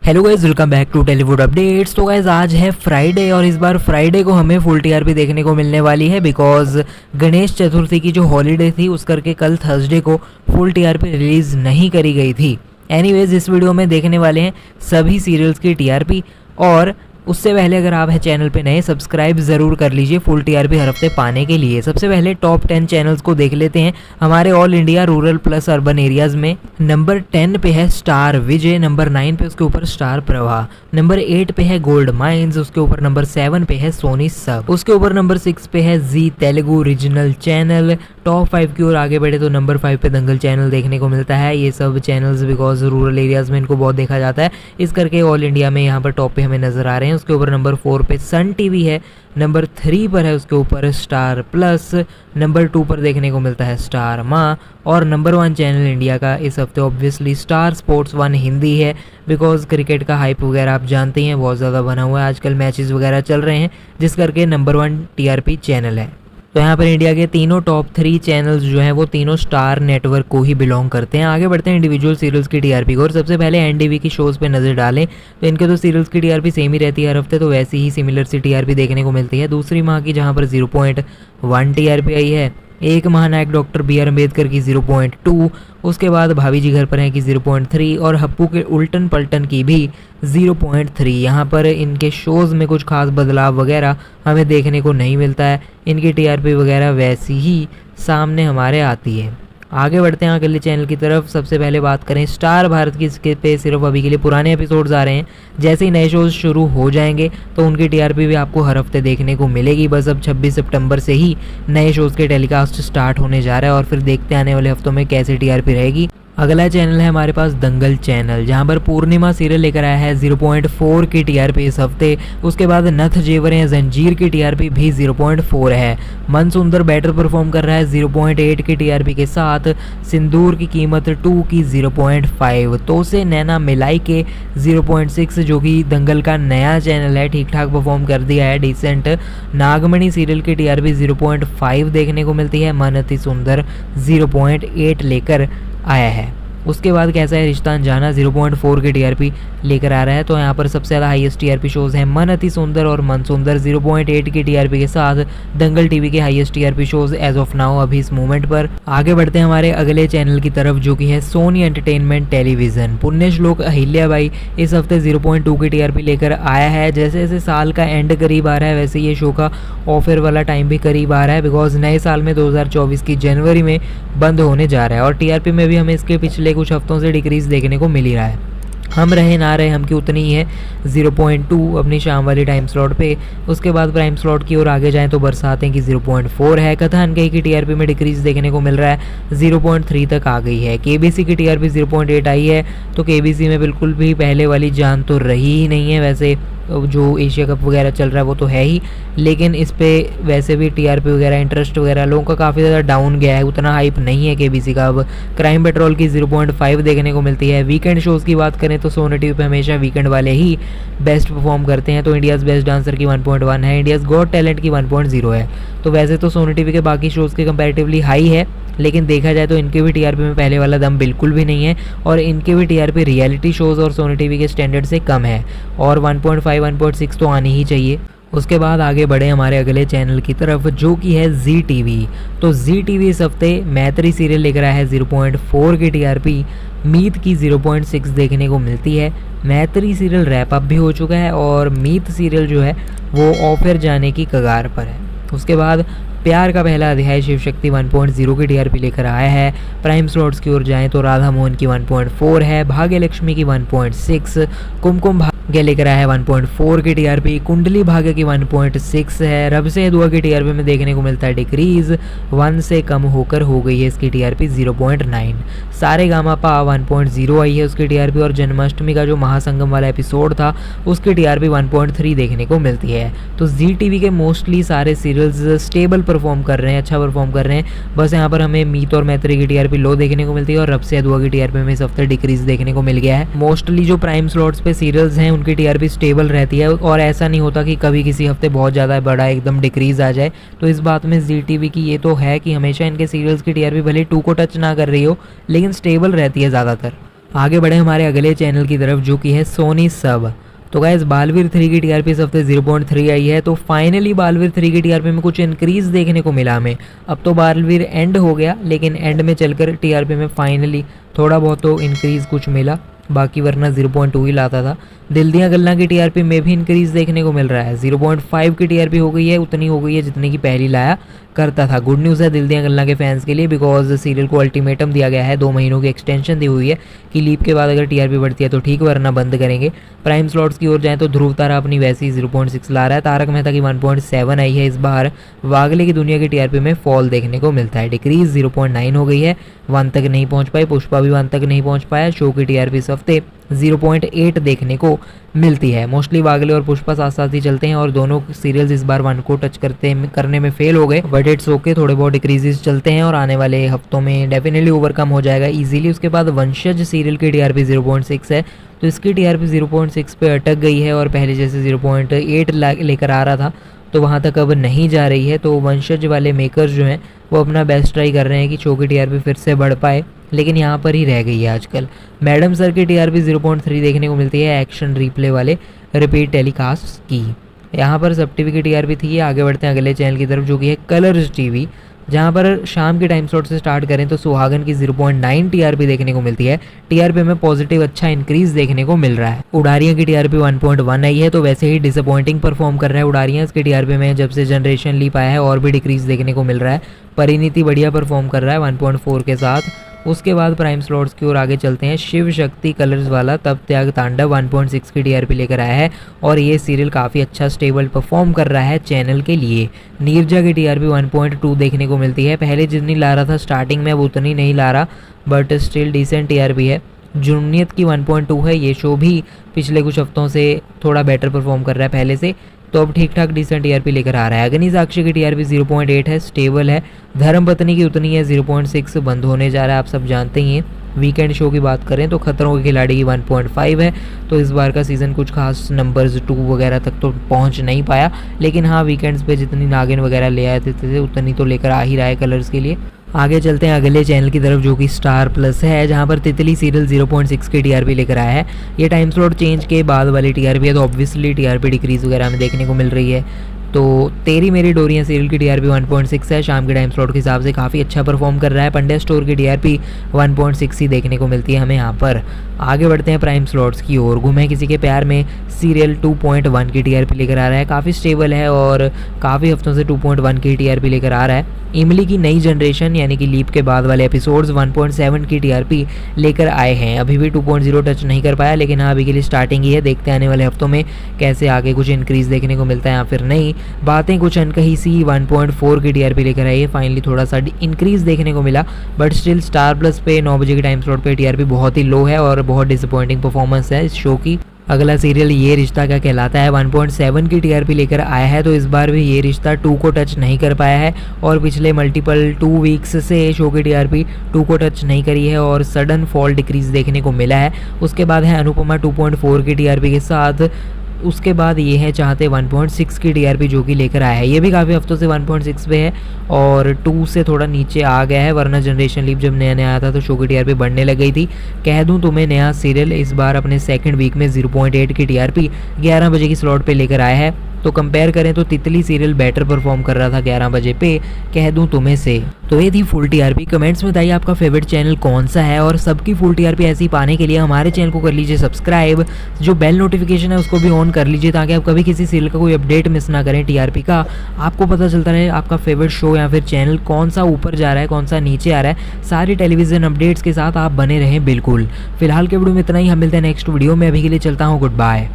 Hello guys, welcome back to Tollywood updates. तो guys आज है फ्राइडे और इस बार फ्राइडे को हमें फुल टीआरपी देखने को मिलने वाली है बिकॉज गणेश चतुर्थी की जो हॉलीडे थी उस करके कल थर्सडे को फुल टीआरपी रिलीज नहीं करी गई थी। एनीवेज इस वीडियो में देखने वाले हैं सभी सीरियल्स की टीआरपी, और उससे पहले अगर आप हैं चैनल पे नए सब्सक्राइब ज़रूर कर लीजिए फुल टीआरपी हर हफ्ते पाने के लिए। सबसे पहले टॉप 10 चैनल्स को देख लेते हैं। हमारे all India rural plus urban areas में नंबर 10 पे है स्टार विजय, नंबर 9 पे उसके ऊपर स्टार प्रवाह, नंबर 8 पे है गोल्ड माइंस, उसके ऊपर नंबर 7 पे है सोनी सब, उसके ऊपर नंबर 6 पे है जी तेलुगु रीजनल चैनल। टॉप 5 की ओर आगे बढ़े तो नंबर 5 पे दंगल चैनल देखने को मिलता है। ये सब चैनल्स बिकॉज रूरल एरियाज़ में इनको बहुत देखा जाता है, इस करके ऑल इंडिया में यहाँ पर टॉप पे हमें नज़र आ रहे हैं। उसके ऊपर नंबर 4 पे सन टीवी है, नंबर 3 पर है उसके ऊपर स्टार प्लस, नंबर 2 पर देखने को मिलता है स्टार माँ, और नंबर 1 चैनल इंडिया का इस हफ्ते ऑब्वियसली स्टार स्पोर्ट्स 1 हिंदी है बिकॉज क्रिकेट का हाइप वगैरह आप जानते हैं बहुत ज़्यादा बना हुआ है, आजकल मैचेस वगैरह चल रहे हैं जिस करके नंबर 1 टीआरपी चैनल है। तो यहाँ पर इंडिया के तीनों टॉप 3 चैनल्स जो हैं वो तीनों स्टार नेटवर्क को ही बिलोंग करते हैं। आगे बढ़ते हैं इंडिविजुअल सीरियल्स की टीआरपी को, और सबसे पहले एनडीवी की शोज़ पे नज़र डालें तो इनके तो सीरियल्स की टीआरपी सेम ही रहती है हर हफ्ते, तो वैसी ही सिमिलर सी टीआरपी देखने को मिलती है। दूसरी माह की जहाँ पर 0.1 टीआरपी आई है, एक महानायक डॉक्टर बी आर अम्बेडकर की 0.2, उसके बाद भाभी जी घर पर हैं की 0.3 और हप्पू के उल्टन पलटन की भी 0.3। यहाँ पर इनके शोज़ में कुछ खास बदलाव वगैरह हमें देखने को नहीं मिलता है, इनकी टीआरपी वगैरह वैसी ही सामने हमारे आती है। आगे बढ़ते हैं अगले चैनल की तरफ। सबसे पहले बात करें स्टार भारत की, इसके पे सिर्फ अभी के लिए पुराने एपिसोड्स आ रहे हैं, जैसे ही नए शोज़ शुरू हो जाएंगे तो उनकी टीआरपी भी आपको हर हफ्ते देखने को मिलेगी। बस अब 26 सितंबर से ही नए शोज़ के टेलीकास्ट स्टार्ट होने जा रहा है और फिर देखते आने वाले हफ्तों में कैसी टीआरपी रहेगी। अगला चैनल है हमारे पास दंगल चैनल, जहां पर पूर्णिमा सीरियल लेकर आया है 0.4 की टीआरपी इस हफ्ते। उसके बाद नथ जेवरें जंजीर की टीआरपी भी 0.4 है। मन सुंदर बेटर परफॉर्म कर रहा है 0.8 की टीआरपी के साथ। सिंदूर की कीमत 2 की 0.5, तो से नैना मिलाई के 0.6 जो कि दंगल का नया चैनल है, ठीक ठाक परफॉर्म कर दिया है, डिसेंट। नागमणि सीरियल की टीआरपी 0.5 देखने को मिलती है। मन अति सुंदर 0.8 लेकर आया है। उसके बाद कैसा है रिश्ता अनजाना 0.4 की टीआरपी लेकर आ रहा है। तो यहाँ पर सबसे ज़्यादा हाईएस्ट टीआरपी शोज़ हैं मन अति सुंदर और मन सुंदर 0.8 की टीआरपी के साथ। दंगल टीवी के highest TRP shows as of now अभी इस मोमेंट पर। आगे बढ़ते हैं हमारे अगले चैनल की तरफ जो कि है सोनी एंटरटेनमेंट टेलीविज़न। पुण्यश्लोक अहिल्याबाई इस हफ्ते 0.2 की टीआरपी लेकर आया है। जैसे जैसे साल का एंड करीब आ रहा है वैसे ये शो का ऑफर वाला टाइम भी करीब आ रहा है बिकॉज नए साल में 2024 की जनवरी में बंद होने जा रहा है, और टीआरपी में भी हमें इसके पिछले कुछ हफ्तों से डिक्रीज देखने को मिल ही रहा है। हम रहे ना रहे हम की उतनी ही है 0.2 अपनी शाम वाली टाइम स्लॉट पे। उसके बाद प्राइम स्लॉट की ओर आगे जाएं तो बरसातें की 0.4 है। कथा अनकही की टीआरपी में डिक्रीज देखने को मिल रहा है, 0.3 तक आ गई है। केबीसी की टीआरपी 0.8 आई है, तो केबीसी में बिल्कुल भी पहले वाली जान तो रही ही नहीं है। वैसे जो एशिया कप वगैरह चल रहा है वो तो है ही, लेकिन इस पे वैसे भी टीआरपी वगैरह इंटरेस्ट वगैरह लोगों का काफ़ी ज़्यादा डाउन गया है, उतना हाइप नहीं है केबीसी का। अब क्राइम पेट्रोल की 0.5 देखने को मिलती है। वीकेंड शोज़ की बात करें तो सोनी टीवी पे हमेशा वीकेंड वाले ही बेस्ट परफॉर्म करते हैं, तो इंडियाज़ बेस्ट डांसर की 1.1 है, इंडियाज़ गॉट टैलेंट की 1.0 है। तो वैसे तो सोनी टीवी के बाकी शोज़ के कंपैरेटिवली हाई है, लेकिन देखा जाए तो इनके भी टीआरपी में पहले वाला दम बिल्कुल भी नहीं है, और इनके भी टीआरपी रियलिटी शोज़ और सोनी टीवी के स्टैंडर्ड से कम है, और 1.5 1.6 तो आनी ही चाहिए। उसके बाद आगे बढ़े हमारे अगले चैनल की तरफ जो कि है जी टीवी। तो जी टीवी इस हफ्ते मैत्री सीरियल लेकर आया है 0.4 की टीआरपी, मीत की 0.6 देखने को मिलती है। मैत्री सीरियल रैप अप भी हो चुका है और मीत सीरियल जो है वो ऑफर जाने की कगार पर है। उसके बाद प्यार का पहला अध्याय शिव शक्ति 1.0 की टीआरपी लेकर आया है। प्राइम स्लॉट्स की ओर जाएं तो राधा मोहन की 1.4 है, भाग्य लक्ष्मी की 1.6, कुमकुम भाग्य लेकर आया है 1.4 की टीआरपी, कुंडली भाग्य की 1.6 है। रब से दुआ की टीआरपी में देखने को मिलता है डिक्रीज, 1 से कम होकर हो गई है इसकी टीआरपी 0.9। सारे गामा पा 1.0 आई है उसकी टीआरपी, और जन्माष्टमी का जो महासंगम वाला एपिसोड था उसकी टीआरपी 1.3 देखने को मिलती है। तो जी टीवी के मोस्टली सारे सीरियल्स स्टेबल परफॉर्म कर रहे हैं, अच्छा परफॉर्म कर रहे हैं। बस यहाँ पर हमें मीत और मैत्री की टीआरपी लो देखने को मिलती है, और रब से दुआ की टीआरपी में इस हफ्ते डिक्रीज देखने को मिल गया है। मोस्टली जो प्राइम स्लॉट्स पे सीरियल्स हैं उनकी टीआरपी स्टेबल रहती है, और ऐसा नहीं होता कि कभी किसी हफ्ते बहुत ज़्यादा बड़ा एकदम डिक्रीज आ जाए। तो इस बात में जी टीवी की ये तो है कि हमेशा इनके सीरियल्स की टीआरपी भले 2 को टच ना कर रही हो लेकिन स्टेबल रहती है ज़्यादातर। आगे बढ़े हमारे अगले चैनल की तरफ जो कि है सोनी सब। तो गाइस बालवीर 3 की टीआरपी इस हफ्ते 0.3 आई है। तो फाइनली बालवीर 3 की टीआरपी में कुछ इंक्रीज देखने को मिला हमें। अब तो बालवीर एंड हो गया, लेकिन एंड में चलकर टीआरपी में फाइनली थोड़ा बहुत तो इंक्रीज कुछ मिला, बाकी वरना 0.2 ही लाता था। दिल दिया गल्ला की टीआरपी में भी इंक्रीज देखने को मिल रहा है। 0.5 की टीआरपी हो गई है, उतनी हो गई है जितनी की पहली लाया करता था। गुड न्यूज़ है दिल दिया गल्ला के फैंस के लिए, बिकॉज सीरियल को अल्टीमेटम दिया गया है, 2 महीनों की एक्सटेंशन दी हुई है कि लीप के बाद अगर टीआरपी बढ़ती है तो ठीक, वरना बंद करेंगे। प्राइम स्लॉट्स की ओर जाएँ तो ध्रुव तारा अपनी वैसी 0.6 ला रहा है। तारक मेहता की 1.7 आई है। इस बार वागले की दुनिया की टीआरपी में फॉल देखने को मिलता है, डिक्रीज 0.9 हो गई है, 1 तक नहीं पहुंच पाई। पुष्पा भी 1 तक नहीं पहुंच पाया। शो की टीआरपी इस हफ्ते 0.8 देखने को मिलती है। मोस्टली वागले और पुष्पा साथ साथ ही चलते हैं और दोनों सीरियल्स इस बार 1 को टच करने में फेल हो गए, बट इट्स ओके, थोड़े बहुत डिक्रीजेस चलते हैं और आने वाले हफ्तों में डेफिनेटली ओवरकम हो जाएगा इजीली। उसके बाद वंशज सीरियल की टीआरपी 0.6 है, तो इसकी टीआरपी 0.6 पे अटक गई है और पहले जैसे 0.8 लेकर आ रहा था तो वहाँ तक अब नहीं जा रही है। तो वंशज वाले मेकर्स जो हैं वो अपना बेस्ट ट्राई कर रहे हैं कि शो की टीआरपी फिर से बढ़ पाए, लेकिन यहाँ पर ही रह गई है आजकल। मैडम सर की टीआरपी 0.3 देखने को मिलती है एक्शन रिप्ले वाले रिपीट टेलीकास्ट की। यहाँ पर सब टीवी की टीआरपी थी। आगे बढ़ते हैं अगले चैनल की तरफ जो कि है कलर्स टीवी, जहाँ पर शाम के टाइम स्लॉट से स्टार्ट करें तो सुहागन की 0.9 टीआरपी देखने को मिलती है। टीआरपी में पॉजिटिव अच्छा इंक्रीज देखने को मिल रहा है। उड़ारियाँ की टीआरपी 1.1 आई है, तो वैसे ही डिसअपॉइंटिंग परफॉर्म कर रहा है उड़ारियाँ। इसकी टीआरपी में जब से जनरेशन लीप आया है और भी डिक्रीज देखने को मिल रहा है। परिणीति बढ़िया परफॉर्म कर रहा है 1.4 के साथ। उसके बाद प्राइम स्लॉट्स की ओर आगे चलते हैं। शिव शक्ति कलर्स वाला तब त्याग तांडव 1.6 की टीआरपी लेकर आया है और ये सीरियल काफ़ी अच्छा स्टेबल परफॉर्म कर रहा है चैनल के लिए। नीरजा की टीआरपी 1.2 देखने को मिलती है। पहले जितनी ला रहा था स्टार्टिंग में, अब उतनी नहीं ला रहा, बट स्टिल डिसेंट टीआरपी है। जुनियत की 1.2 है। ये शो भी पिछले कुछ हफ्तों से थोड़ा बेटर परफॉर्म कर रहा है पहले से, तो अब ठीक ठाक डिसेंट टीआरपी लेकर आ रहा है। अग्नि साक्षी की टीआरपी 0.8 है, स्टेबल है। धर्मपत्नी की उतनी है, 0.6 बंद होने जा रहा है, आप सब जानते ही हैं। वीकेंड शो की बात करें तो खतरों के खिलाड़ी की 1.5 है, तो इस बार का सीज़न कुछ खास नंबर्स 2 वगैरह तक तो पहुंच नहीं पाया, लेकिन हाँ वीकेंड्स पे जितनी नागिन वगैरह ले आए थे उतनी तो लेकर आ ही रहा है कलर्स के लिए। आगे चलते हैं अगले चैनल की तरफ जो कि स्टार प्लस है, जहां पर तितली सीरियल 0.6 की टीआरपी लेकर आया है। ये टाइम स्लॉट चेंज के बाद वाली टीआरपी है, तो ऑब्वियसली टीआरपी डिक्रीज वगैरह हमें देखने को मिल रही है। तो तेरी मेरी डोरियां सीरियल की टीआरपी 1.6 है, शाम के टाइम स्लॉट के हिसाब से काफ़ी अच्छा परफॉर्म कर रहा है। पंड्या स्टोर की टीआरपी 1.6 ही देखने को मिलती है हमें यहाँ पर। आगे बढ़ते हैं प्राइम स्लॉट्स की ओर। गुमे किसी के प्यार में सीरियल 2.1 की टीआरपी लेकर आ रहा है, काफ़ी स्टेबल है और काफ़ी हफ्तों से 2.1 की टीआरपी लेकर आ रहा है। इमली की नई जनरेशन यानी कि लीप के बाद वाले एपिसोड्स 1.7 की टीआरपी लेकर आए हैं। अभी भी 2.0 टच नहीं कर पाया, लेकिन हाँ अभी के लिए स्टार्टिंग ही है। देखते हैं आने वाले हफ्तों में कैसे आगे कुछ इंक्रीज देखने को मिलता है या फिर नहीं। बातें कुछ अनकही सी 1.4 की टीआरपी लेकर आई है। फाइनली थोड़ा सा इंक्रीज देखने को मिला, बट स्टिल स्टार प्लस पे 9 बजे के टाइम स्लॉट पे टीआरपी बहुत ही लो है और बहुत डिसअपॉइंटिंग परफॉर्मेंस है इस शो की। अगला सीरियल ये रिश्ता क्या कहलाता है 1.7 की टीआरपी लेकर आया है, तो इस बार भी ये रिश्ता 2 को टच नहीं कर पाया है और पिछले मल्टीपल 2 वीक्स से शो की टीआरपी 2 को टच नहीं करी है और सडन फॉल डिक्रीज देखने को मिला है। उसके बाद है अनुपमा 2.4 की टीआरपी के साथ। उसके बाद ये है चाहते 1.6 की टीआरपी जो कि लेकर आया है। ये भी काफ़ी हफ्तों से 1.6 पे है और 2 से थोड़ा नीचे आ गया है, वरना जनरेशन लीप जब नया नया आया था तो शो की टीआरपी बढ़ने लग गई थी। कह दूं तुम्हें नया सीरियल इस बार अपने सेकंड वीक में 0.8 की टीआरपी 11 बजे की स्लॉट पे लेकर आया है। तो कंपेयर करें तो तितली सीरियल बेटर परफॉर्म कर रहा था 11 बजे पे, कह दूं तुम्हें से। तो ये थी फुल टीआरपी। कमेंट्स में बताइए आपका फेवरेट चैनल कौन सा है और सबकी फुल टीआरपी ऐसी पाने के लिए हमारे चैनल को कर लीजिए सब्सक्राइब, जो बेल नोटिफिकेशन है उसको भी ऑन कर लीजिए ताकि आप कभी किसी सीरियल का कोई अपडेट मिस ना करें टीआरपी का। आपको पता चलता रहे आपका फेवरेट शो या फिर चैनल कौन सा ऊपर जा रहा है कौन सा नीचे आ रहा है। सारी टेलीविजन अपडेट्स के साथ आप बने रहें बिल्कुल। फिलहाल के वीडियो में इतना ही, हम मिलते हैं नेक्स्ट वीडियो में। अभी के लिए चलता हूँ, गुड बाय।